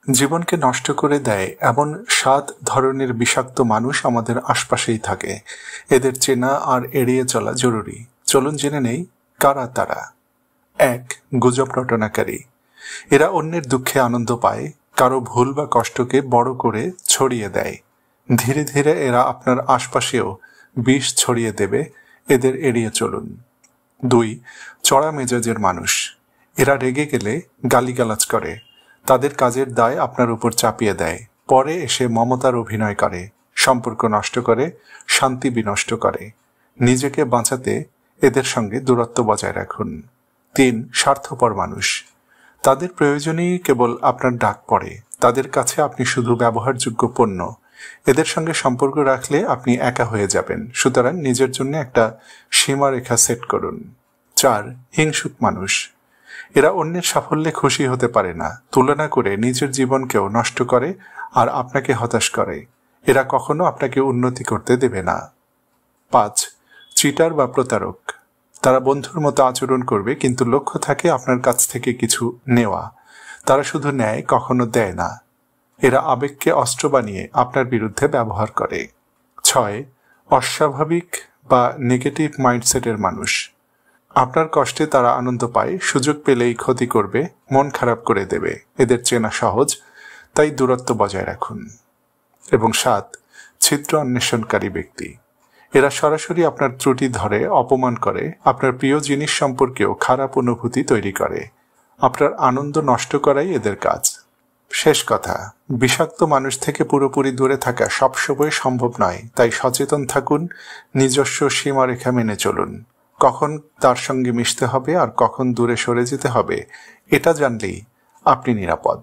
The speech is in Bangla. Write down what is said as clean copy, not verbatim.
জীবনকে নষ্ট করে দেয় এমন 7 ধরনের বিষাক্ত মানুষ আমাদের আশপাশেই থাকে। এদের চেনা আর এড়িয়ে চলা জরুরি। চলুন জেনে নেই কারা তারা। 1. গুজব রটনাকারী। এরা অন্যের দুঃখে আনন্দ পায়, কারো ভুল বা কষ্টকে বড় করে ছড়িয়ে দেয়। ধীরে ধীরে এরা আপনার আশপাশেও বিষ ছড়িয়ে দেবে, এদের এড়িয়ে চলুন। 2. চড়া মেজাজের মানুষ। এরা রেগে গেলে গালিগালাজ করে, তাদের কাজের দায় আপনার উপর চাপিয়ে দেয়, পরে এসে মমতার অভিনয় করে, সম্পর্ক নষ্ট করে, শান্তি বিনষ্ট করে। নিজেকে বাঁচাতে এদের সঙ্গে দূরত্ব বজায় রাখুন। 3. স্বার্থপর মানুষ। তাদের প্রয়োজনেই কেবল আপনার ডাক পড়ে, তাদের কাছে আপনি শুধু ব্যবহারযোগ্য পণ্য। এদের সঙ্গে সম্পর্ক রাখলে আপনি একা হয়ে যাবেন, সুতরাং নিজের জন্য একটা সীমারেখা সেট করুন। 4. হিংসুক মানুষ। এরা অন্যের সাফল্যে খুশি হতে পারে না, তুলনা করে নিজের জীবনকেও নষ্ট করে আর আপনাকে হতাশ করে। এরা কখনো আপনাকে উন্নতি করতে দেবে না। 5. চিটার বা প্রতারক। তারা বন্ধুর মতো আচরণ করবে, কিন্তু লক্ষ্য থাকে আপনার কাছ থেকে কিছু নেওয়া। তারা শুধু নেয়, কখনো দেয় না। এরা আবেগকে অস্ত্র বানিয়ে আপনার বিরুদ্ধে ব্যবহার করে। 6. অস্বাভাবিক বা নেগেটিভ মাইন্ডসেটের মানুষ। আপনার কষ্টে তারা আনন্দ পায়, সুযোগ পেলেই ক্ষতি করবে, মন খারাপ করে দেবে। এদের চেনা সহজ, তাই দূরত্ব বজায় রাখুন। এবং 7. ছিদ্র অন্বেষণকারী ব্যক্তি। এরা সরাসরি আপনার ত্রুটি ধরে অপমান করে, আপনার প্রিয় জিনিস সম্পর্কেও খারাপ অনুভূতি তৈরি করে। আপনার আনন্দ নষ্ট করাই এদের কাজ। শেষ কথা, বিষাক্ত মানুষ থেকে পুরোপুরি দূরে থাকা সবসময় সম্ভব নয়, তাই সচেতন থাকুন, নিজস্ব সীমারেখা মেনে চলুন। কখন তার সঙ্গে মিশতে হবে আর কখন দূরে সরে যেতে হবে, এটা জানলেই আপনি নিরাপদ।